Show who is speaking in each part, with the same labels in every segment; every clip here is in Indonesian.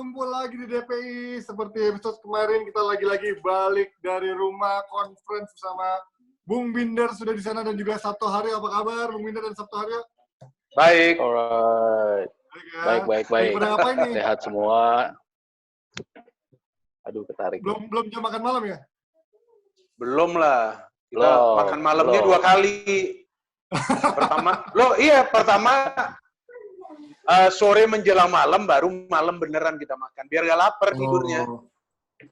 Speaker 1: berkumpul lagi di DPI. Seperti episode kemarin, kita lagi-lagi balik dari rumah conference bersama Bung Binder sudah di sana dan juga Sabto Haryo. Apa kabar Bung Binder dan Sabto Haryo?
Speaker 2: Baik.
Speaker 3: Alright.
Speaker 1: Baik.
Speaker 3: Baik.
Speaker 1: Pada ngapain nih?
Speaker 3: Sehat semua. Aduh, ketarik.
Speaker 1: Belum jam makan malam ya?
Speaker 2: Belum lah. Kita makan malamnya 2 kali. Pertama sore menjelang malam, baru malam beneran kita makan. Biar gak lapar tidurnya.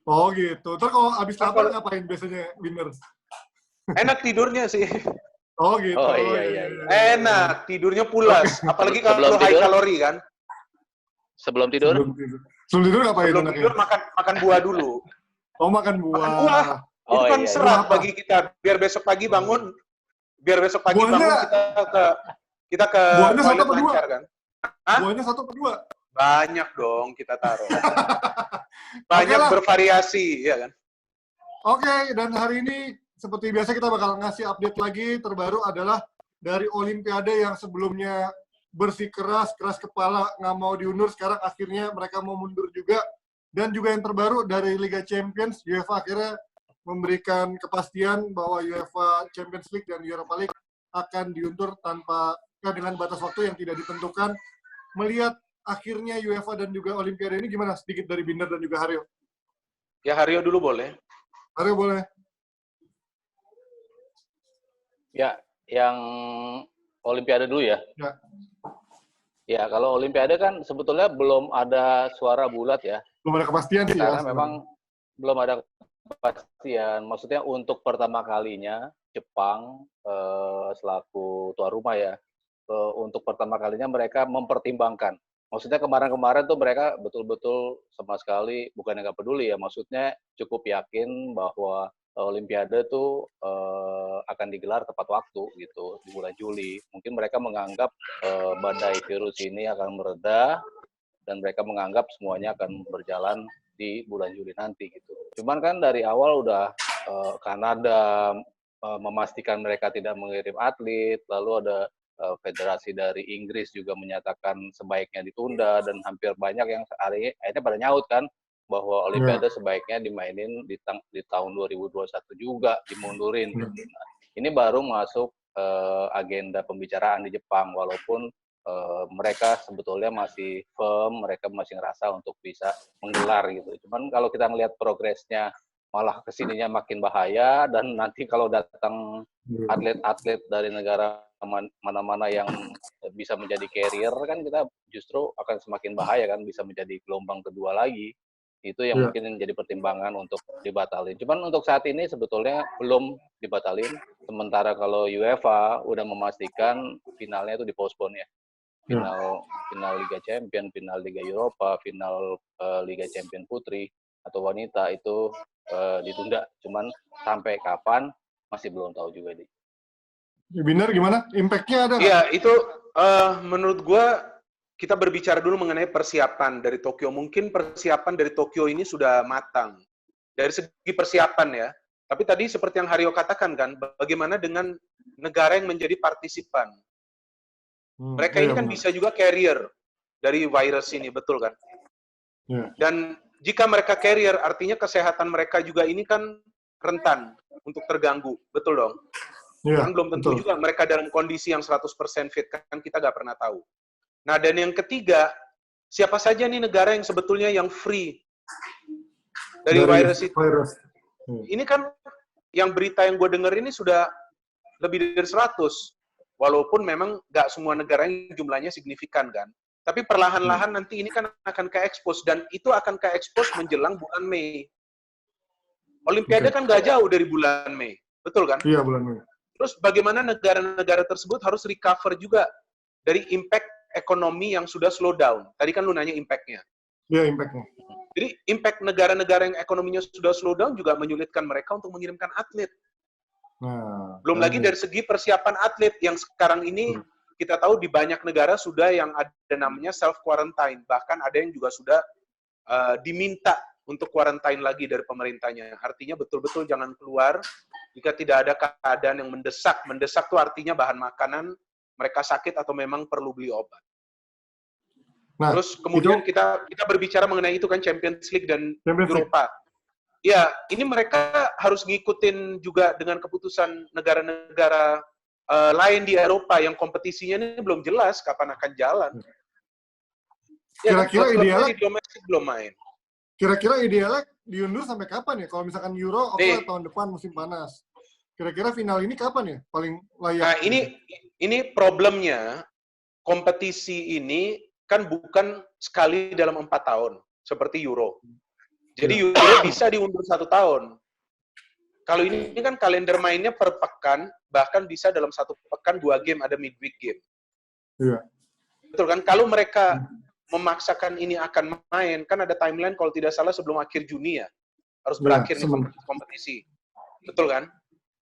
Speaker 1: Oh gitu. Terus kalau habis lapar ngapain biasanya, Binder?
Speaker 2: Enak tidurnya sih.
Speaker 1: Oh gitu.
Speaker 3: Oh iya.
Speaker 2: Enak, tidurnya pulas. Apalagi kalau high kalori kan.
Speaker 3: Sebelum tidur?
Speaker 1: Sebelum tidur ngapain?
Speaker 2: Sebelum tidur makan buah dulu.
Speaker 1: Oh, makan buah.
Speaker 2: Makan buah. Itu kan serat bagi kita. Biar besok pagi bangun kita ke
Speaker 1: buahnya
Speaker 2: toilet
Speaker 1: 1 apa 2?
Speaker 2: lancar kan. Hah?
Speaker 1: Buahnya 1 apa 2?
Speaker 2: Banyak dong kita taruh. Banyak bervariasi, ya kan?
Speaker 1: Oke, dan hari ini seperti biasa kita bakal ngasih update lagi. Terbaru adalah dari Olimpiade yang sebelumnya bersikeras kepala, nggak mau diundur. Sekarang akhirnya mereka mau mundur juga. Dan juga yang terbaru dari Liga Champions, UEFA akhirnya memberikan kepastian bahwa UEFA Champions League dan Europa League akan diundur dengan batas waktu yang tidak ditentukan. Melihat akhirnya UEFA dan juga Olimpiade ini gimana? Sedikit dari Binder dan juga Haryo.
Speaker 2: Ya, Haryo dulu boleh.
Speaker 1: Haryo boleh.
Speaker 3: Ya, yang Olimpiade dulu ya. Ya, kalau Olimpiade kan sebetulnya belum ada suara bulat ya.
Speaker 1: Belum ada kepastian sih ya.
Speaker 3: Karena memang belum ada kepastian. Maksudnya untuk pertama kalinya Jepang selaku tuan rumah ya, untuk pertama kalinya mereka mempertimbangkan. Maksudnya kemarin-kemarin tuh mereka betul-betul sama sekali bukan nggak peduli ya. Maksudnya cukup yakin bahwa Olimpiade tuh akan digelar tepat waktu gitu di bulan Juli. Mungkin mereka menganggap badai virus ini akan mereda dan mereka menganggap semuanya akan berjalan di bulan Juli nanti gitu. Cuman kan dari awal udah Kanada memastikan mereka tidak mengirim atlet, lalu ada federasi dari Inggris juga menyatakan sebaiknya ditunda, dan hampir banyak yang akhirnya pada nyaut kan bahwa Olimpiade sebaiknya dimainin di tahun 2021 juga, dimundurin. Nah, ini baru masuk agenda pembicaraan di Jepang, walaupun mereka sebetulnya masih firm, mereka masih ngerasa untuk bisa menggelar gitu. Cuman kalau kita melihat progresnya malah kesininya makin bahaya, dan nanti kalau datang atlet-atlet dari negara mana-mana yang bisa menjadi carrier kan kita justru akan semakin bahaya kan, bisa menjadi gelombang kedua lagi. Itu yang mungkin jadi pertimbangan untuk dibatalin. Cuman untuk saat ini sebetulnya belum dibatalin. Sementara kalau UEFA udah memastikan finalnya itu dipostpone ya. Final Liga Champion, final Liga Eropa, final Liga Champion Putri atau wanita itu ditunda. Cuman sampai kapan masih belum tahu juga nih.
Speaker 1: Binder gimana? Impact-nya ada nggak?
Speaker 2: Iya, itu menurut gua kita berbicara dulu mengenai persiapan dari Tokyo. Mungkin persiapan dari Tokyo ini sudah matang dari segi persiapan ya. Tapi tadi seperti yang Haryo katakan kan, bagaimana dengan negara yang menjadi partisipan? Mereka ini kan bisa juga carrier dari virus ini, betul kan? Dan jika mereka carrier, artinya kesehatan mereka juga ini kan rentan untuk terganggu, betul dong? Kan belum tentu juga mereka dalam kondisi yang 100% fit, kan kita nggak pernah tahu. Nah, dan yang ketiga, siapa saja nih negara yang sebetulnya yang free dari virus itu? Ini kan yang berita yang gue dengar ini sudah lebih dari 100. Walaupun memang nggak semua negara yang jumlahnya signifikan kan. Tapi perlahan-lahan nanti ini kan akan ke-expose. Dan itu akan ke-expose menjelang bulan Mei. Olimpiade kan nggak jauh dari bulan Mei. Betul kan?
Speaker 1: Iya, bulan Mei.
Speaker 2: Terus bagaimana negara-negara tersebut harus recover juga dari impact ekonomi yang sudah slow down. Tadi kan lu nanya impact-nya.
Speaker 1: Iya, impact-nya.
Speaker 2: Jadi impact negara-negara yang ekonominya sudah slow down juga menyulitkan mereka untuk mengirimkan atlet. Belum lagi dari segi persiapan atlet yang sekarang ini kita tahu di banyak negara sudah yang ada namanya self-quarantine. Bahkan ada yang juga sudah diminta untuk quarantine lagi dari pemerintahnya. Artinya betul-betul jangan keluar jika tidak ada keadaan yang mendesak. Mendesak itu artinya bahan makanan, mereka sakit atau memang perlu beli obat.
Speaker 1: Nah,
Speaker 2: Terus kemudian kita berbicara mengenai itu kan Champions League dan
Speaker 1: Champions League.
Speaker 2: Eropa. Ya, ini mereka harus ngikutin juga dengan keputusan negara-negara lain di Eropa yang kompetisinya ini belum jelas kapan akan jalan. Ya,
Speaker 1: Kira-kira
Speaker 2: klub-klubnya
Speaker 1: idealnya,
Speaker 2: di domestik belum main.
Speaker 1: kira-kira idealnya diundur sampai kapan ya? Kalau misalkan Euro, oke
Speaker 2: Nih.
Speaker 1: tahun depan musim panas. Kira-kira final ini kapan ya? Paling layak.
Speaker 2: Nah, ini problemnya, kompetisi ini kan bukan sekali dalam 4 tahun, seperti Euro. Jadi Euro bisa diundur 1 tahun. Kalau ini kan kalender mainnya per pekan, bahkan bisa dalam 1 pekan 2 game, ada midweek game.
Speaker 1: Iya.
Speaker 2: Betul kan? Kalau mereka memaksakan ini akan main, kan ada timeline kalau tidak salah sebelum akhir Juni ya. Harus berakhir nih kompetisi. Betul kan?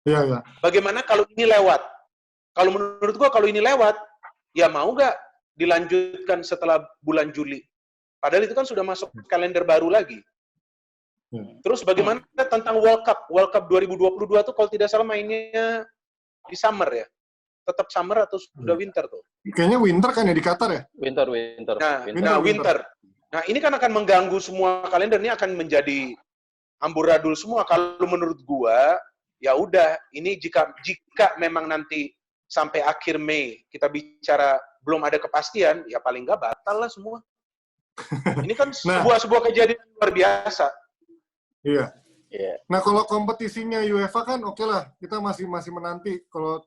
Speaker 1: Iya, iya.
Speaker 2: Bagaimana kalau ini lewat? Kalau menurut gua kalau ini lewat, ya mau nggak dilanjutkan setelah bulan Juli? Padahal itu kan sudah masuk kalender baru lagi. Terus bagaimana tentang World Cup? World Cup 2022 tuh kalau tidak salah mainnya di summer ya? Tetap summer atau sudah winter tuh?
Speaker 1: Kayaknya winter kan ya di Qatar ya?
Speaker 3: Winter.
Speaker 2: Nah, winter. Nah, ini kan akan mengganggu semua kalender, ini akan menjadi amburadul semua. Kalau menurut gua, ya udah, ini jika memang nanti sampai akhir Mei kita bicara belum ada kepastian, ya paling nggak batal lah semua. Ini kan sebuah kejadian luar biasa.
Speaker 1: Iya.
Speaker 3: Yeah.
Speaker 1: Nah, kalau kompetisinya UEFA kan oke lah, kita masih menanti kalau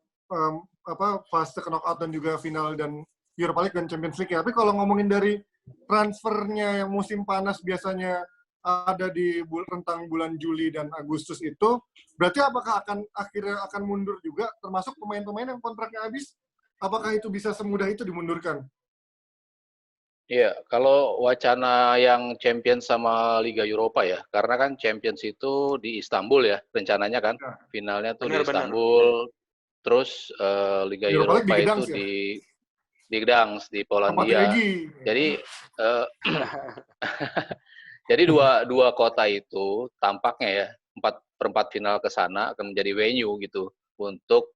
Speaker 1: fase knockout dan juga final dan Europa League dan Champions League ya. Tapi kalau ngomongin dari transfernya yang musim panas biasanya ada di rentang bulan Juli dan Agustus itu, berarti apakah akhirnya akan mundur juga, termasuk pemain-pemain yang kontraknya habis? Apakah itu bisa semudah itu dimundurkan?
Speaker 3: Iya, kalau wacana yang Champions sama Liga Eropa ya, karena kan Champions itu di Istanbul ya, rencananya kan, finalnya tuh di Istanbul, terus Liga Eropa itu di Gdansk, di Polandia. Jadi jadi dua kota itu tampaknya ya 4/4 final ke sana akan menjadi venue gitu untuk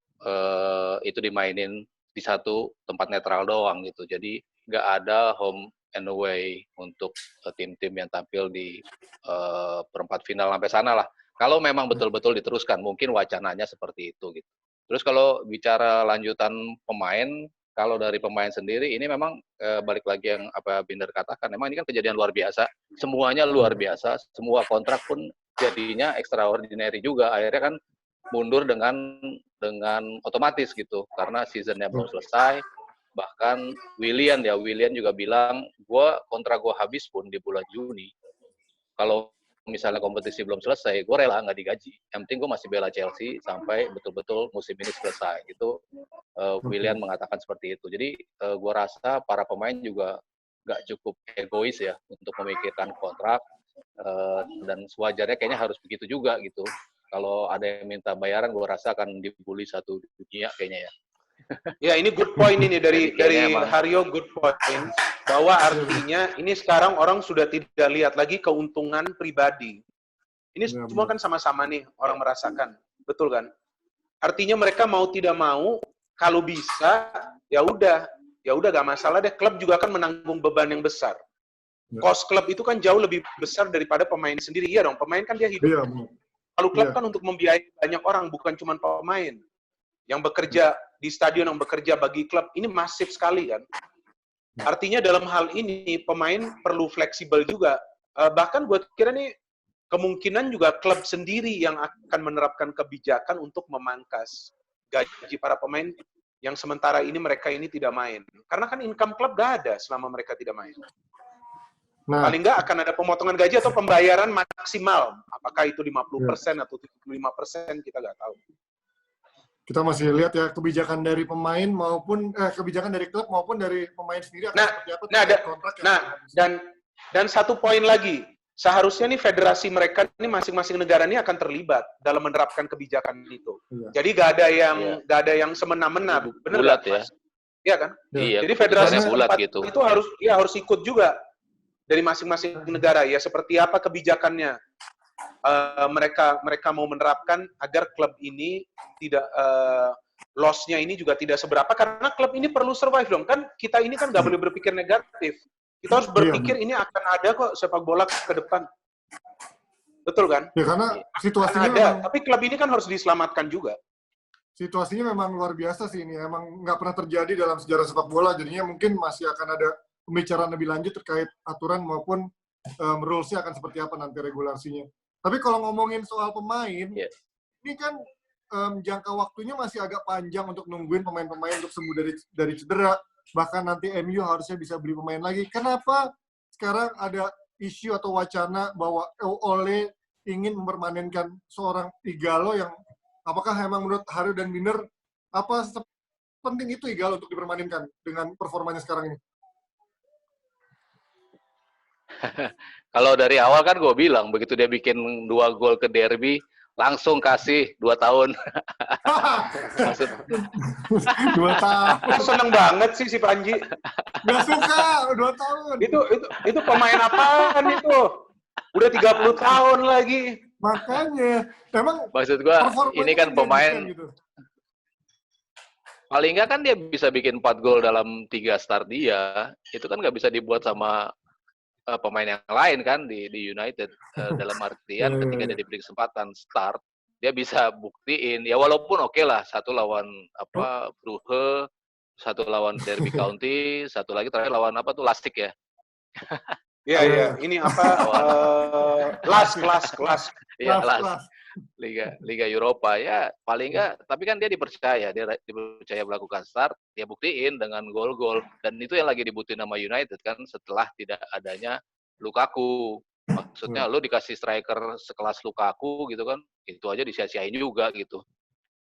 Speaker 3: itu dimainin di satu tempat netral doang gitu. Jadi nggak ada home and away untuk tim-tim yang tampil di perempat final sampai sana lah. Kalau memang betul-betul diteruskan, mungkin wacananya seperti itu gitu. Terus kalau bicara lanjutan pemain, kalau dari pemain sendiri ini memang balik lagi yang apa Binder katakan, memang ini kan kejadian luar biasa, semuanya luar biasa, semua kontrak pun jadinya extraordinary juga. Akhirnya kan mundur dengan otomatis gitu, karena seasonnya belum selesai. Bahkan Willian juga bilang, kontrak gue habis pun di bulan Juni. Kalau misalnya kompetisi belum selesai, gue rela nggak digaji. Yang penting gue masih bela Chelsea sampai betul-betul musim ini selesai. Itu Willian mengatakan seperti itu. Jadi gue rasa para pemain juga nggak cukup egois ya untuk memikirkan kontrak. Dan sewajarnya kayaknya harus begitu juga gitu. Kalau ada yang minta bayaran, gue rasa akan dibully satu dunia kayaknya ya.
Speaker 2: Ya, ini good point ini dari Haryo, good point, bahwa artinya ini sekarang orang sudah tidak lihat lagi keuntungan pribadi. Ini semua kan sama-sama nih orang merasakan, betul kan? Artinya mereka mau tidak mau, kalau bisa ya udah gak masalah deh. Klub juga akan menanggung beban yang besar. Cost klub itu kan jauh lebih besar daripada pemain sendiri. Iya dong, pemain kan dia hidup. Kalau klub kan untuk membiayai banyak orang, bukan cuma pemain. Yang bekerja di stadion, yang bekerja bagi klub, ini masif sekali kan. Artinya dalam hal ini, pemain perlu fleksibel juga. Bahkan gue kira nih, kemungkinan juga klub sendiri yang akan menerapkan kebijakan untuk memangkas gaji para pemain yang sementara ini mereka ini tidak main. Karena kan income klub gak ada selama mereka tidak main. Paling nggak akan ada pemotongan gaji atau pembayaran maksimal. Apakah itu 50% atau 75%, kita nggak tahu.
Speaker 1: Kita masih lihat ya kebijakan dari pemain maupun kebijakan dari klub maupun dari pemain sendiri akan seperti apa.
Speaker 2: Dan satu poin lagi, seharusnya nih federasi mereka ini masing-masing negara ini akan terlibat dalam menerapkan kebijakan itu. Jadi gak ada yang semena-mena, benar ya? Iya kan?
Speaker 3: Iya,
Speaker 2: jadi federasi
Speaker 3: gitu.
Speaker 2: Itu harus ikut juga dari masing-masing negara ya, seperti apa kebijakannya. Mereka mau menerapkan agar klub ini tidak loss-nya ini juga tidak seberapa, karena klub ini perlu survive dong. Kan kita ini kan nggak boleh berpikir negatif. Kita harus berpikir ini akan ada kok sepak bola ke depan. Betul kan?
Speaker 1: Ya karena situasinya
Speaker 2: ada,
Speaker 1: memang,
Speaker 2: tapi klub ini kan harus diselamatkan juga.
Speaker 1: situasinya memang luar biasa sih ini. Emang nggak pernah terjadi dalam sejarah sepak bola. Jadinya mungkin masih akan ada pembicaraan lebih lanjut terkait aturan maupun rules-nya akan seperti apa nanti regulasinya. Tapi kalau ngomongin soal pemain, ini kan jangka waktunya masih agak panjang untuk nungguin pemain-pemain untuk sembuh dari cedera. Bahkan nanti MU harusnya bisa beli pemain lagi. Kenapa sekarang ada isu atau wacana bahwa Ole ingin mempermanenkan seorang Ighalo yang apakah memang menurut Haryo dan Binder apa penting itu Ighalo untuk dipermanenkan dengan performanya sekarang ini?
Speaker 3: Kalau dari awal kan gue bilang begitu dia bikin 2 gol ke derby langsung kasih 2 tahun.
Speaker 1: 2 tahun.
Speaker 2: Seneng banget sih si Panji.
Speaker 1: Gak suka 2 tahun.
Speaker 2: Itu pemain apaan itu? Udah 30 tahun lagi.
Speaker 1: Makanya, emang
Speaker 3: maksud gua ini kan pemain
Speaker 1: gitu.
Speaker 3: Paling nggak kan dia bisa bikin 4 gol dalam 3 start dia. Itu kan nggak bisa dibuat sama pemain yang lain kan di United. Dalam artian ketika dia diberi kesempatan start, dia bisa buktiin. Ya walaupun oke lah, 1 lawan Brugge, 1 lawan Derby County, 1 lagi terakhir lawan Lastik ya.
Speaker 2: Iya. Ini kelas.
Speaker 3: Iya, kelas. Liga Eropa ya paling nggak, tapi kan dia dipercaya melakukan start, dia buktiin dengan gol-gol, dan itu yang lagi dibutuhin sama United kan setelah tidak adanya Lukaku. Maksudnya lo dikasih striker sekelas Lukaku gitu kan, itu aja disia-siain juga gitu.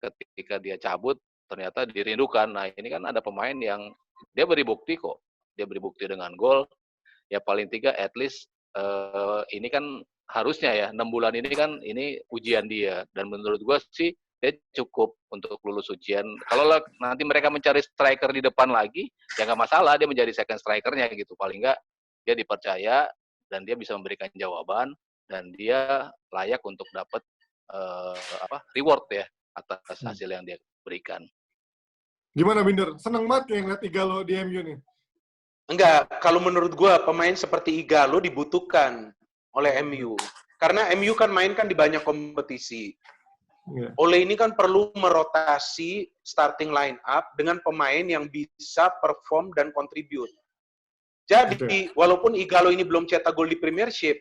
Speaker 3: Ketika dia cabut ternyata dirindukan. Nah ini kan ada pemain yang dia beri bukti kok, dia beri bukti dengan gol. Ya paling 3 at least ini kan harusnya ya 6 bulan ini kan ini ujian dia, dan menurut gue sih dia cukup untuk lulus ujian. Kalau nanti mereka mencari striker di depan lagi ya nggak masalah, dia menjadi second strikernya gitu, paling nggak dia dipercaya dan dia bisa memberikan jawaban dan dia layak untuk dapat reward ya atas hasil yang dia berikan.
Speaker 1: Gimana Binder? Seneng banget yang ngeliat Ighalo di MU nih.
Speaker 2: Enggak, kalau menurut gua pemain seperti Ighalo dibutuhkan oleh MU. Karena MU kan main kan di banyak kompetisi. Ole ini kan perlu merotasi starting line up dengan pemain yang bisa perform dan contribute. Jadi, walaupun Ighalo ini belum cetak gol di Premiership,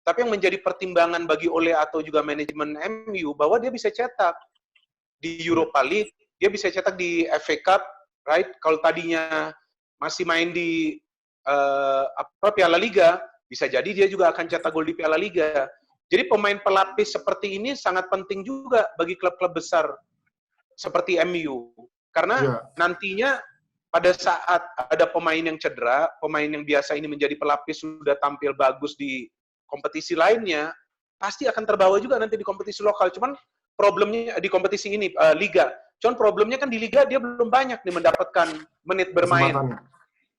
Speaker 2: tapi yang menjadi pertimbangan bagi Ole atau juga manajemen MU bahwa dia bisa cetak di Europa League, dia bisa cetak di FA Cup, right? Kalau tadinya masih main di Piala Liga, bisa jadi dia juga akan cetak gol di Piala Liga. Jadi pemain pelapis seperti ini sangat penting juga bagi klub-klub besar seperti MU. Karena nantinya pada saat ada pemain yang cedera, pemain yang biasa ini menjadi pelapis sudah tampil bagus di kompetisi lainnya, pasti akan terbawa juga nanti di kompetisi lokal. Cuman problemnya di kompetisi ini, Liga. Cuman problemnya kan di Liga dia belum banyak nih mendapatkan menit bermain.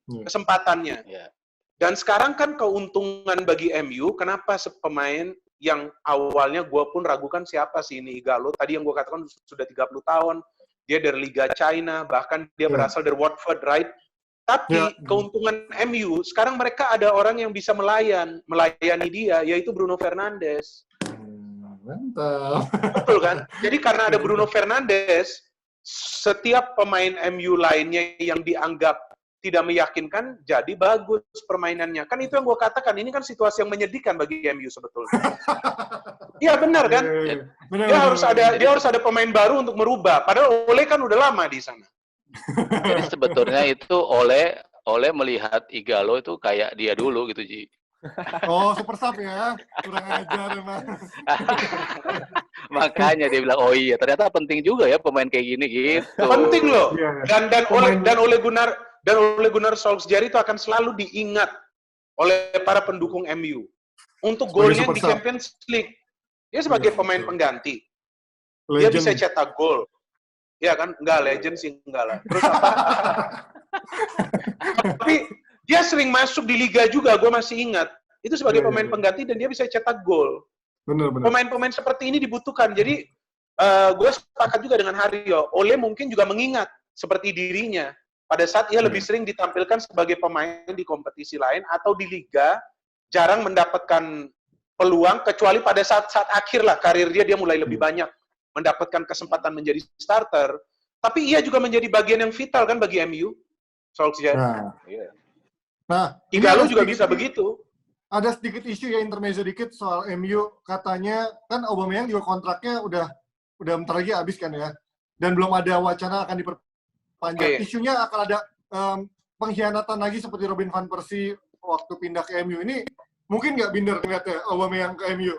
Speaker 2: Kesempatannya. Dan sekarang kan keuntungan bagi MU, kenapa pemain yang awalnya gue pun ragukan siapa sih ini Ighalo, tadi yang gue katakan sudah 30 tahun, dia dari Liga China, bahkan dia berasal dari Watford, right? Tapi keuntungan MU, sekarang mereka ada orang yang bisa melayani dia, yaitu Bruno Fernandes.
Speaker 1: Mantap.
Speaker 2: Betul kan? Jadi karena ada Bruno Fernandes, setiap pemain MU lainnya yang dianggap tidak meyakinkan, jadi bagus permainannya. Kan itu yang gue katakan, ini kan situasi yang menyedihkan bagi MU sebetulnya. Iya benar kan? Dia harus ada pemain baru untuk merubah. Padahal Ole kan udah lama di sana.
Speaker 3: Jadi sebetulnya itu Ole melihat Ighalo itu kayak dia dulu gitu, Ji.
Speaker 1: Oh, super sub ya. Kurang ajar emang.
Speaker 3: Makanya dia bilang, oh iya, ternyata penting juga ya pemain kayak gini gitu.
Speaker 2: Penting loh. Dan Ole Gunnar Solskjaer itu akan selalu diingat oleh para pendukung MU untuk golnya di Champions League. Dia sebagai pemain pengganti. Dia bisa cetak gol. Ya kan? Enggak, legend sih enggak lah. Terus apa? Tapi dia sering masuk di Liga juga, gue masih ingat. Itu sebagai pemain pengganti dan dia bisa cetak gol. Pemain-pemain seperti ini dibutuhkan. Jadi, gue sepakat juga dengan Haryo. Ole mungkin juga mengingat seperti dirinya. pada saat ia lebih sering ditampilkan sebagai pemain di kompetisi lain atau di liga, jarang mendapatkan peluang, kecuali pada saat-saat akhir lah karir dia mulai lebih banyak mendapatkan kesempatan menjadi starter. Tapi ia juga menjadi bagian yang vital kan bagi MU, Solskjaer.
Speaker 1: Nah,
Speaker 2: Igalo juga bisa begitu.
Speaker 1: Ada sedikit isu ya, intermezzo dikit soal MU. Katanya kan Aubameyang juga kontraknya udah bentar lagi habis kan ya. Dan belum ada wacana akan diperpanjang. Isunya akan ada pengkhianatan lagi seperti Robin van Persie waktu pindah ke MU. Ini mungkin nggak Binder ngeliatnya Aubameyang ke MU?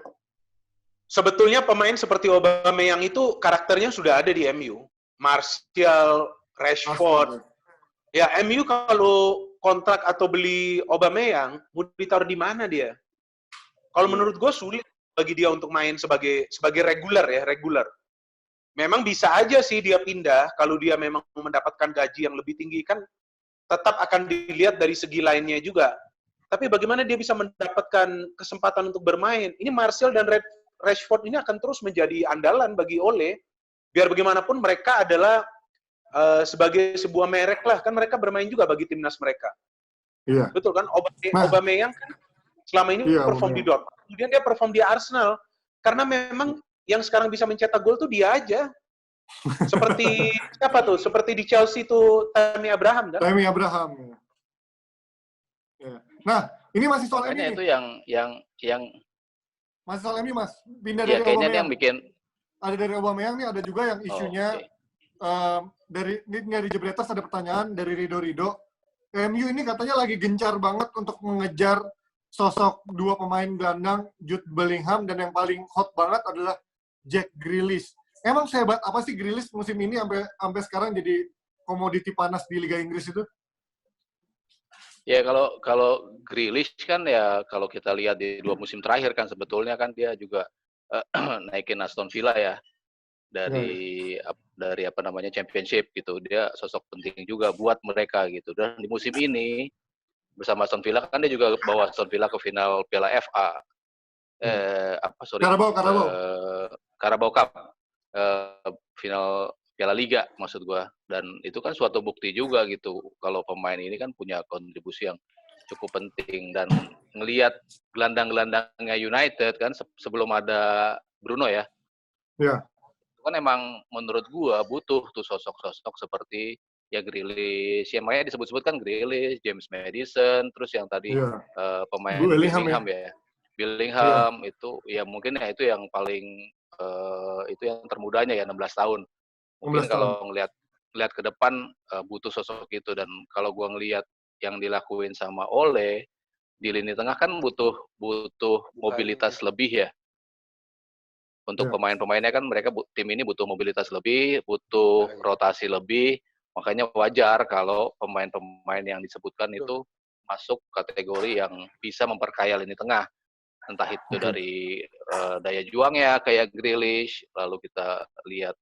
Speaker 2: Sebetulnya pemain seperti Aubameyang itu karakternya sudah ada di MU. Martial, Rashford. Ya, MU kalau kontrak atau beli Aubameyang, mau ditaruh di mana dia? Kalau menurut gue sulit bagi dia untuk main sebagai reguler ya, reguler. Memang bisa aja sih dia pindah kalau dia memang mendapatkan gaji yang lebih tinggi, kan tetap akan dilihat dari segi lainnya juga. Tapi bagaimana dia bisa mendapatkan kesempatan untuk bermain? Ini Martial dan Rashford ini akan terus menjadi andalan bagi Ole. Biar bagaimanapun mereka adalah sebagai sebuah merek lah, kan mereka bermain juga bagi timnas mereka.
Speaker 1: Iya.
Speaker 2: Betul kan? Aubameyang kan selama ini perform di Dortmund, kemudian dia perform di Arsenal, karena memang yang sekarang bisa mencetak gol tuh dia aja. Seperti siapa tuh? Seperti di Chelsea tuh Tammy Abraham kan?
Speaker 1: Tammy Abraham. Ya. Nah, ini masih soal
Speaker 3: Makanya
Speaker 1: ini.
Speaker 3: Itu yang
Speaker 1: masih soal ini, Mas. Pindah
Speaker 3: ya,
Speaker 1: dari
Speaker 3: kayaknya
Speaker 1: Aubameyang.
Speaker 3: yang bikin
Speaker 1: Ada dari Aubameyang nih, ada juga yang isunya dari Jebreters ada pertanyaan dari Rido. MU ini katanya lagi gencar banget untuk mengejar sosok dua pemain gelandang, Jude Bellingham, dan yang paling hot banget adalah Jack Grealish. Emang sehebat apa sih Grealish musim ini sampai sekarang jadi komoditi panas di Liga Inggris itu?
Speaker 3: Ya kalau Grealish kan ya, kalau kita lihat di 2 musim terakhir kan sebetulnya kan dia juga naikin Aston Villa ya dari apa namanya Championship gitu. Dia sosok penting juga buat mereka gitu. Dan di musim ini bersama Aston Villa kan dia juga bawa Aston Villa ke final Piala FA. Carabao Cup. Final Piala Liga maksud gua. Dan itu kan suatu bukti juga gitu kalau pemain ini kan punya kontribusi yang cukup penting. Dan ngelihat gelandang-gelandangnya United kan sebelum ada Bruno ya.
Speaker 1: Iya.
Speaker 3: Kan emang menurut gua butuh tuh sosok-sosok seperti ya Grealish, yang makanya disebut-sebut kan Grealish, James Maddison, terus yang tadi pemain Bellingham ya. Bellingham itu ya mungkin ya itu yang paling itu yang termudanya ya 16 tahun. Mungkin kalau ngelihat ke depan butuh sosok itu. Dan kalau gua ngelihat yang dilakuin sama Ole di lini tengah kan butuh mobilitas lebih ya. Untuk pemain-pemainnya kan mereka tim ini butuh mobilitas lebih, butuh rotasi lebih, makanya wajar kalau pemain-pemain yang disebutkan itu masuk kategori yang bisa memperkaya lini tengah. Entah itu dari daya juangnya kayak Grealish, lalu kita lihat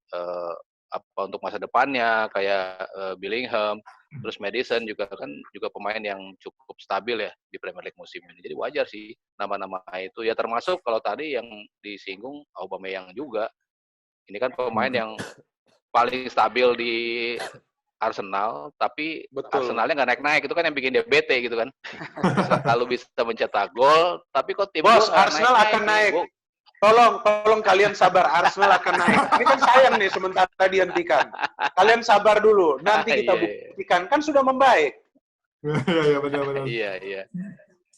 Speaker 3: apa untuk masa depannya kayak Bellingham, terus Maddison juga kan pemain yang cukup stabil ya di Premier League musim ini. Jadi wajar sih nama-nama itu ya, termasuk kalau tadi yang disinggung Aubameyang juga. Ini kan pemain yang paling stabil di Arsenal, tapi Arsenalnya nggak naik-naik, itu kan yang bikin dia bete gitu kan. Selalu bisa mencetak gol, tapi kok tim
Speaker 2: Arsenal akan naik. Tolong kalian sabar, Arsenal akan naik. Ini kan sayang nih sementara dihentikan. Kalian sabar dulu, nanti kita buktikan. Kan sudah membaik.
Speaker 1: Iya, benar-benar.
Speaker 3: Iya.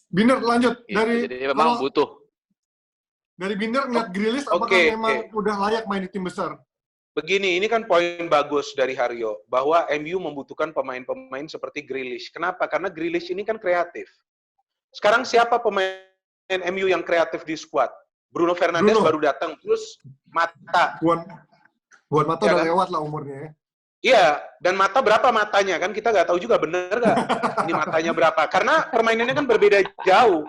Speaker 1: Binder, lanjut.
Speaker 3: Jadi memang butuh.
Speaker 1: Dari Binder ngeliat Grealish, apakah memang udah layak main di tim besar?
Speaker 2: Begini, ini kan poin bagus dari Haryo, bahwa MU membutuhkan pemain-pemain seperti Grealish. Kenapa? Karena Grealish ini kan kreatif. Sekarang siapa pemain MU yang kreatif di skuad? Bruno Fernandes baru datang, terus Mata.
Speaker 1: Buat Mata udah lewat lah umurnya ya.
Speaker 2: Iya, dan Mata berapa matanya? Kan kita nggak tahu juga, bener nggak? Ini matanya berapa? Karena permainannya kan berbeda jauh.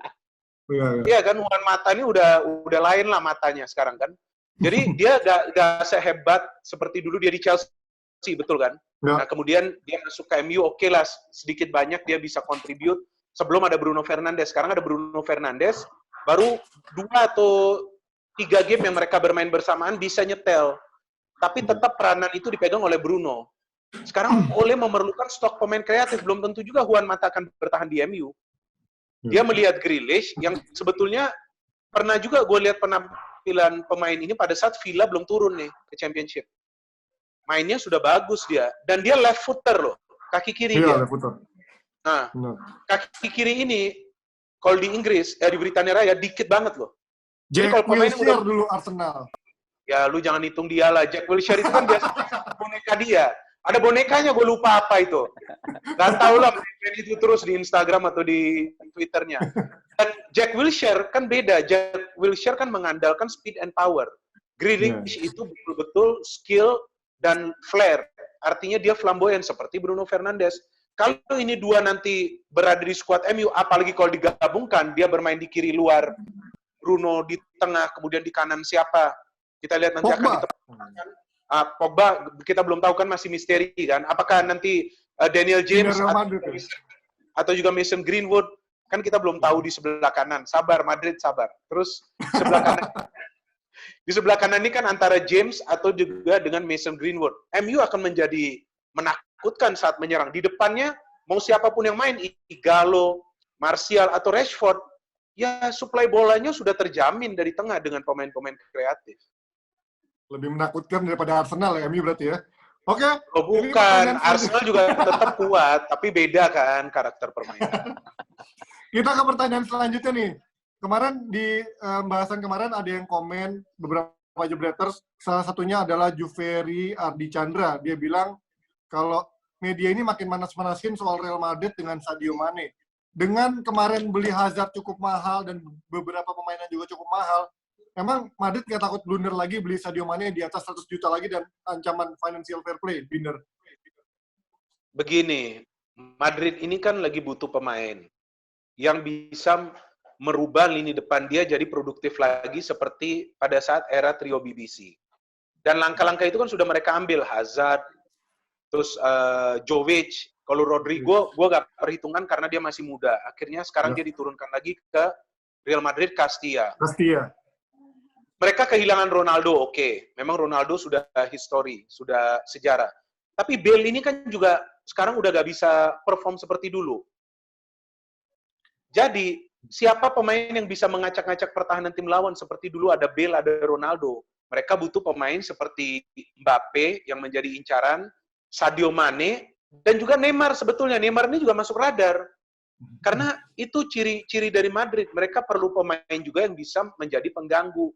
Speaker 2: Iya kan, Juan Mata ini udah lain lah matanya sekarang kan. Jadi dia nggak sehebat seperti dulu dia di Chelsea, betul kan? Nah kemudian dia masuk ke MU, oke lah, sedikit banyak dia bisa contribute. Sebelum ada Bruno Fernandes, sekarang ada Bruno Fernandes, baru 2 atau 3 game yang mereka bermain bersamaan bisa nyetel. Tapi tetap peranan itu dipegang oleh Bruno. Sekarang Ole memerlukan stok pemain kreatif, belum tentu juga Juan Mata akan bertahan di MU. Dia melihat Grealish yang sebetulnya pernah juga gue lihat penampilan pemain ini pada saat Villa belum turun nih ke Championship. Mainnya sudah bagus dia, dan dia left footer loh, kaki kiri dia.
Speaker 1: Left footer.
Speaker 2: Nah, kaki kiri ini kalau di Inggris, di Britania Raya dikit banget loh. Jadi kalau pemain
Speaker 1: udah dulu Arsenal.
Speaker 2: Ya lu jangan hitung dia lah. Jack Wilshere itu kan biasa boneka dia. Ada bonekanya, gue lupa apa itu. Gak tau lah main itu terus di Instagram atau di Twitternya. Dan Jack Wilshere kan beda. Jack Wilshere kan mengandalkan speed and power. Grealish itu betul-betul skill dan flair. Artinya dia flamboyan seperti Bruno Fernandes. Kalau ini dua nanti berada di skuad MU, apalagi kalau digabungkan, dia bermain di kiri luar, Bruno di tengah, kemudian di kanan siapa? Kita lihat nanti akan ditempatkan. Pogba, kita belum tahu kan, masih misteri kan. Apakah nanti Daniel James atau juga Mason Greenwood, kan kita belum tahu di sebelah kanan. Sabar, Madrid sabar. Terus sebelah kanan. Di sebelah kanan ini kan antara James atau juga dengan Mason Greenwood. MU akan menjadi menakutkan saat menyerang. Di depannya, mau siapapun yang main, Igalo, Martial, atau Rashford, ya supply bolanya sudah terjamin dari tengah dengan pemain-pemain kreatif.
Speaker 1: Lebih menakutkan daripada Arsenal ya, MU berarti ya? Oke.
Speaker 2: Oh bukan, Arsenal juga tetap kuat, tapi beda kan karakter permainan.
Speaker 1: Kita ke pertanyaan selanjutnya nih. Kemarin di bahasan kemarin ada yang komen beberapa jebreters, salah satunya adalah Juferi Ardi Chandra. Dia bilang kalau media ini makin manas-manasin soal Real Madrid dengan Sadio Mane. Dengan kemarin beli Hazard cukup mahal dan beberapa pemainan juga cukup mahal, emang Madrid nggak takut blunder lagi beli Sadio Mane di atas 100 juta lagi dan ancaman financial fair play, Binder?
Speaker 2: Begini, Madrid ini kan lagi butuh pemain yang bisa merubah lini depan dia jadi produktif lagi seperti pada saat era trio BBC. Dan langkah-langkah itu kan sudah mereka ambil, Hazard, terus Jovic. Kalau Rodrigo, gue gak perhitungan karena dia masih muda. Akhirnya sekarang dia diturunkan lagi ke Real Madrid, Castilla. Mereka kehilangan Ronaldo, oke. Memang Ronaldo sudah history, sudah sejarah. Tapi Bale ini kan juga sekarang udah gak bisa perform seperti dulu. Jadi, siapa pemain yang bisa mengacak-ngacak pertahanan tim lawan seperti dulu ada Bale, ada Ronaldo. Mereka butuh pemain seperti Mbappe yang menjadi incaran, Sadio Mane, dan juga Neymar sebetulnya. Neymar ini juga masuk radar. Karena itu ciri-ciri dari Madrid. Mereka perlu pemain juga yang bisa menjadi pengganggu.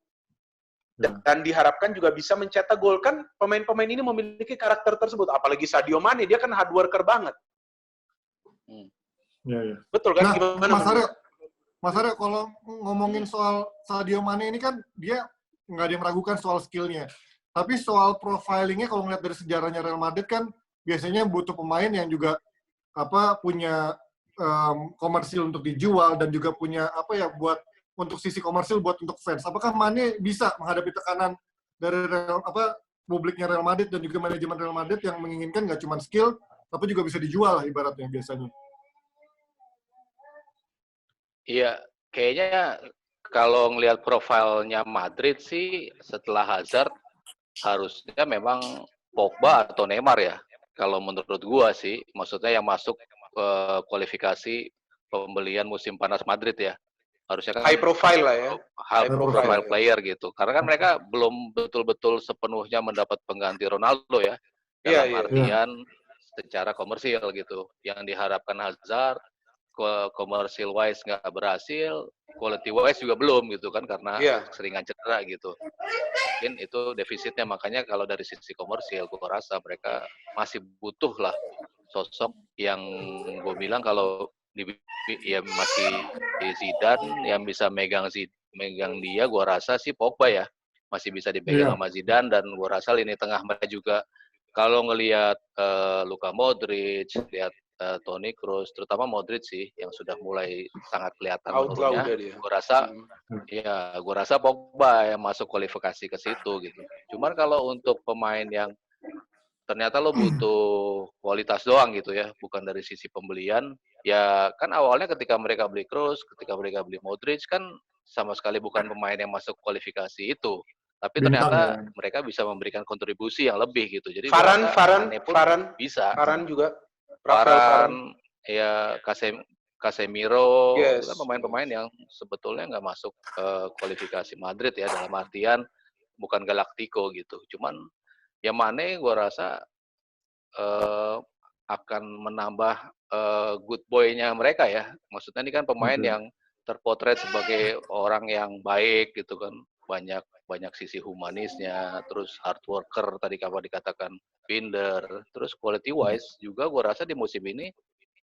Speaker 2: Dan diharapkan juga bisa mencetak gol. Kan pemain-pemain ini memiliki karakter tersebut. Apalagi Sadio Mane, dia kan hard worker banget. Betul kan?
Speaker 1: Nah,
Speaker 2: gimana?
Speaker 1: Mas Aryo, kalau ngomongin soal Sadio Mane ini kan dia nggak ada yang meragukan soal skillnya. Tapi soal profilingnya kalau ngeliat dari sejarahnya Real Madrid kan biasanya butuh pemain yang juga punya komersil untuk dijual dan juga punya buat untuk sisi komersil buat untuk fans. Apakah Mane bisa menghadapi tekanan dari publiknya Real Madrid dan juga manajemen Real Madrid yang menginginkan nggak cuma skill tapi juga bisa dijual lah ibaratnya biasanya?
Speaker 3: Iya, kayaknya kalau ngelihat profilnya Madrid sih setelah Hazard harusnya memang Pogba atau Neymar ya. Kalau menurut gua sih, maksudnya yang masuk kualifikasi pembelian musim panas Madrid ya. Harusnya kan
Speaker 2: high profile lah ya.
Speaker 3: High profile player gitu. Karena kan mereka belum betul-betul sepenuhnya mendapat pengganti Ronaldo ya. Dalam artian secara komersil gitu. Yang diharapkan Hazard commercial wise nggak berhasil, quality wise juga belum gitu kan karena seringan cedera gitu. Mungkin itu defisitnya, makanya kalau dari sisi komersil gue rasa mereka masih butuh lah sosok yang gue bilang kalau masih di Zidane yang bisa megang dia, gue rasa sih Pogba ya masih bisa dipegang sama Zidane, dan gue rasa lini tengah mereka juga kalau ngelihat Luka Modric, lihat Toni Kroos, terutama Modric sih yang sudah mulai sangat kelihatan menurunnya. Gue rasa Pogba yang masuk kualifikasi ke situ gitu. Cuman kalau untuk pemain yang ternyata lo butuh kualitas doang gitu ya, bukan dari sisi pembelian, ya kan awalnya ketika mereka beli Kroos, ketika mereka beli Modric kan sama sekali bukan pemain yang masuk kualifikasi itu. Tapi
Speaker 1: Bintang
Speaker 3: ternyata
Speaker 1: ya.
Speaker 3: mereka bisa memberikan kontribusi yang lebih gitu. Jadi
Speaker 2: Varane,
Speaker 3: gua rasa Mane pun bisa.
Speaker 2: Varane juga. Rafael Varane.
Speaker 3: Varane, ya Casemiro, itu kan
Speaker 2: Yes.
Speaker 3: pemain-pemain yang sebetulnya nggak masuk kualifikasi Madrid ya, dalam artian bukan Galactico gitu. Cuman ya Mane gue rasa akan menambah good boy-nya mereka ya. Maksudnya ini kan pemain
Speaker 1: Oke.
Speaker 3: yang terpotret sebagai orang yang baik gitu kan, banyak sisi humanisnya, terus hard worker tadi kapan dikatakan, pinter, terus quality wise juga gue rasa di musim ini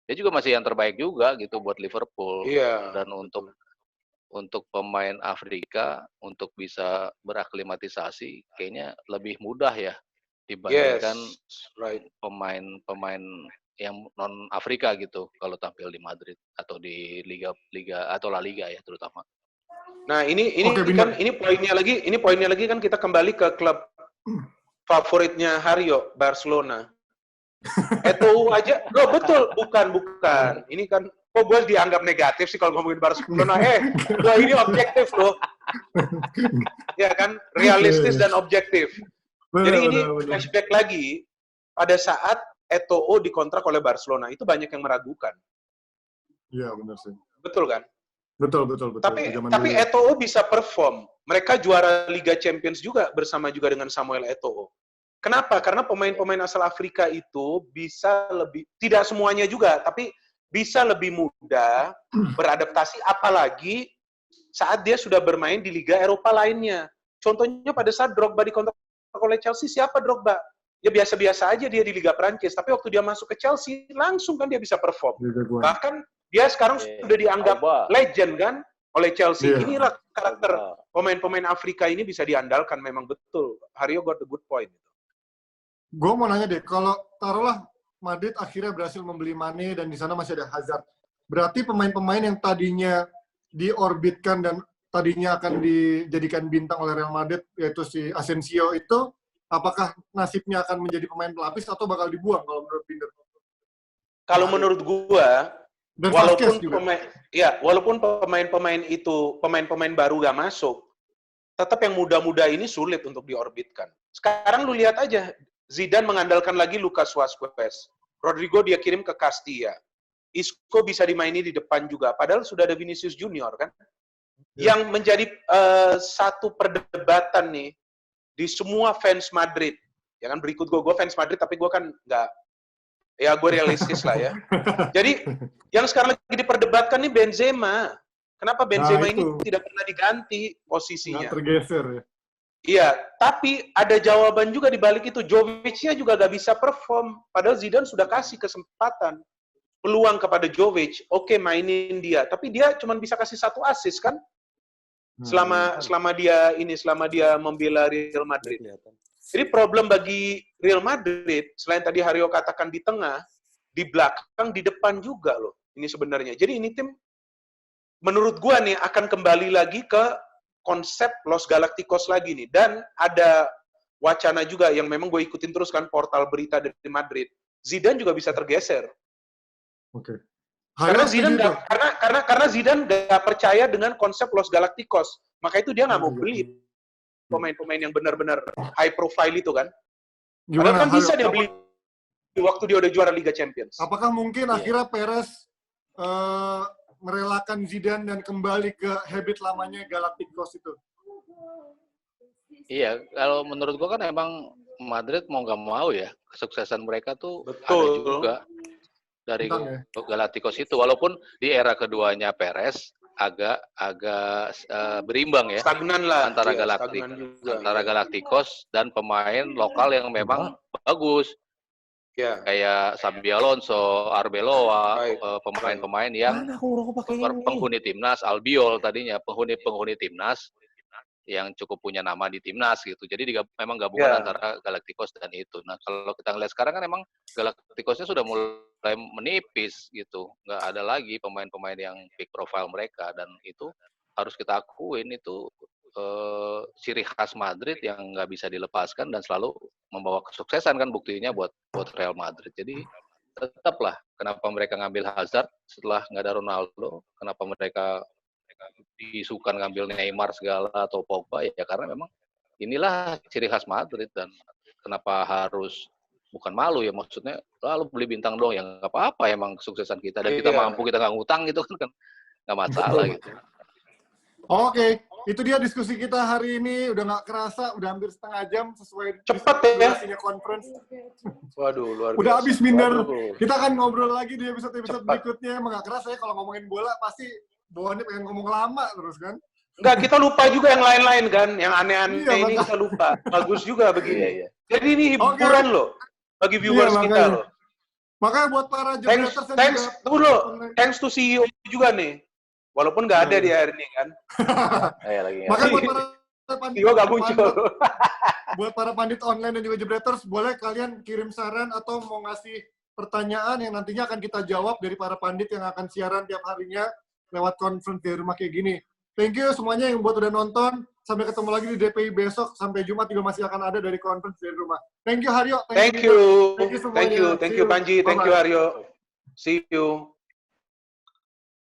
Speaker 3: dia juga masih yang terbaik juga gitu buat Liverpool.
Speaker 2: Iya.
Speaker 3: Dan untuk pemain Afrika untuk bisa beraklimatisasi kayaknya lebih mudah ya dibandingkan
Speaker 2: Right.
Speaker 3: pemain-pemain yang non Afrika gitu kalau tampil di Madrid atau di liga atau La Liga ya terutama.
Speaker 2: Nah, ini
Speaker 1: Oke,
Speaker 2: kan
Speaker 1: benar.
Speaker 2: ini poinnya lagi kan kita kembali ke klub favoritnya Haryo, Barcelona. Eto'o aja, loh betul, bukan. Ini kan, kok gue dianggap negatif sih kalau ngomongin Barcelona. Gue ini objektif loh. Ya kan, realistis dan objektif. Jadi ini flashback lagi, pada saat Eto'o dikontrak oleh Barcelona, itu banyak yang meragukan.
Speaker 1: Iya, benar sih.
Speaker 2: Betul kan?
Speaker 1: Betul.
Speaker 2: Tapi Eto'o bisa perform. Mereka juara Liga Champions juga bersama juga dengan Samuel Eto'o. Kenapa? Karena pemain-pemain asal Afrika itu bisa lebih, tidak semuanya juga, tapi bisa lebih mudah beradaptasi, apalagi saat dia sudah bermain di Liga Eropa lainnya. Contohnya pada saat Drogba dikontrak oleh Chelsea, siapa Drogba? Ya biasa-biasa aja dia di Liga Prancis, tapi waktu dia masuk ke Chelsea, langsung kan dia bisa perform. Bahkan dia sekarang sudah dianggap legend kan oleh Chelsea.
Speaker 1: Yeah.
Speaker 2: Inilah karakter pemain-pemain Afrika ini bisa diandalkan, memang betul. Haryo got a good point.
Speaker 1: Gue mau nanya deh, kalau taruhlah Madrid akhirnya berhasil membeli Mane dan di sana masih ada Hazard. Berarti pemain-pemain yang tadinya diorbitkan dan tadinya akan dijadikan bintang oleh Real Madrid, yaitu si Asensio itu, apakah nasibnya akan menjadi pemain pelapis atau bakal dibuang kalau menurut Binder?
Speaker 2: Kalau menurut gua,
Speaker 1: dan
Speaker 2: walaupun pemain-pemain itu pemain-pemain baru gak masuk, tetap yang muda-muda ini sulit untuk diorbitkan. Sekarang lu lihat aja, Zidane mengandalkan lagi Lucas Vazquez. Rodrigo dia kirim ke Castilla. Isco bisa dimaini di depan juga. Padahal sudah ada Vinicius Junior kan. Yang menjadi satu perdebatan nih di semua fans Madrid. Ya kan, berikut gue fans Madrid tapi gue kan nggak, ya gue realistis lah ya. Jadi yang sekarang lagi diperdebatkan nih Benzema. Kenapa Benzema ini tidak pernah diganti posisinya?
Speaker 1: Nggak tergeser ya.
Speaker 2: Iya, tapi ada jawaban juga di balik itu. Jovic-nya juga gak bisa perform. Padahal Zidane sudah kasih kesempatan, peluang kepada Jovic. Oke, mainin dia. Tapi dia cuma bisa kasih 1 assist kan? Selama dia membela Real Madrid. Jadi problem bagi Real Madrid, selain tadi Haryo katakan di tengah, di belakang, di depan juga loh. Ini sebenarnya. Jadi ini tim, menurut gua nih, akan kembali lagi ke konsep Los Galacticos lagi nih. Dan ada wacana juga yang memang gue ikutin terus kan, portal berita dari Madrid. Zidane juga bisa tergeser.
Speaker 1: Oke.
Speaker 2: Karena Zidane nggak percaya dengan konsep Los Galacticos. Maka itu dia nggak mau beli pemain-pemain yang benar-benar high profile itu kan. Padahal kan bisa dia beli waktu dia udah juara Liga Champions.
Speaker 1: Apakah mungkin akhirnya Perez merelakan Zidane dan kembali ke habit lamanya Galacticos itu?
Speaker 3: Iya, kalau menurut gua kan emang Madrid mau nggak mau ya, kesuksesan mereka tuh
Speaker 2: betul
Speaker 3: ada juga dari Galacticos itu. Walaupun di era keduanya Perez agak berimbang ya,
Speaker 2: stagnan lah
Speaker 3: antara Galacticos dan pemain lokal yang memang bagus. Kayak Xabi Alonso, Arbeloa, pemain-pemain yang penghuni timnas, Albiol tadinya penghuni timnas yang cukup punya nama di timnas gitu. Jadi memang gabungan antara Galacticos dan itu. Nah kalau kita ngeliat sekarang kan emang Galacticosnya sudah mulai menipis gitu. Nggak ada lagi pemain-pemain yang big profile mereka, dan itu harus kita akuin itu ciri khas Madrid yang nggak bisa dilepaskan dan selalu membawa kesuksesan kan, buktinya buat Real Madrid. Jadi tetaplah kenapa mereka ngambil Hazard setelah nggak ada Ronaldo, kenapa mereka diisukan ngambil Neymar segala atau Pogba, ya karena memang inilah ciri khas Madrid dan kenapa harus bukan malu ya maksudnya lalu beli bintang dong yang nggak apa-apa emang kesuksesan kita dan kita
Speaker 2: Iya.
Speaker 3: mampu kita nggak ngutang gitu kan nggak masalah gitu.
Speaker 1: Oke, itu dia diskusi kita hari ini. Udah nggak kerasa, udah hampir setengah jam sesuai
Speaker 2: Cepet ya.
Speaker 1: durasinya conference.
Speaker 2: Waduh, luar biasa.
Speaker 1: Udah habis minder.
Speaker 3: Waduh.
Speaker 1: Kita akan ngobrol lagi di episode-episode
Speaker 2: Cepat.
Speaker 1: berikutnya. Emang nggak kerasa ya kalau ngomongin bola pasti bawaannya pengen ngomong lama terus kan.
Speaker 2: Enggak, kita lupa juga yang lain-lain kan. Yang aneh-aneh
Speaker 1: Iya,
Speaker 2: ini
Speaker 1: makanya.
Speaker 2: kita lupa. Bagus juga
Speaker 3: Iya,
Speaker 2: begini.
Speaker 3: iya.
Speaker 2: Jadi ini hiburan loh. Bagi viewers
Speaker 1: Iya,
Speaker 2: kita
Speaker 1: makanya.
Speaker 2: loh.
Speaker 1: Makanya buat para
Speaker 2: Thanks,
Speaker 1: jobreaters yang
Speaker 2: thanks,
Speaker 1: juga
Speaker 2: tunggu dulu. Thanks to CEO juga nih. Walaupun nggak ada
Speaker 1: Iya.
Speaker 2: di hari ini kan.
Speaker 3: Lagi ya.
Speaker 1: Makanya buat para pandit,
Speaker 2: CEO nggak muncul.
Speaker 1: buat para pandit online dan juga jobreaters, boleh kalian kirim saran atau mau ngasih pertanyaan yang nantinya akan kita jawab dari para pandit yang akan siaran tiap harinya lewat conference di rumah kayak gini. Thank you semuanya yang buat udah nonton. Sampai ketemu lagi di DPI besok. Sampai Jumat juga masih akan ada dari conference dari rumah. Thank you Haryo.
Speaker 2: Thank you.
Speaker 1: Thank you semuanya.
Speaker 2: Thank you. Thank you
Speaker 1: See you.
Speaker 2: Panji. Thank you
Speaker 1: Bye-bye.
Speaker 2: Aryo. See you.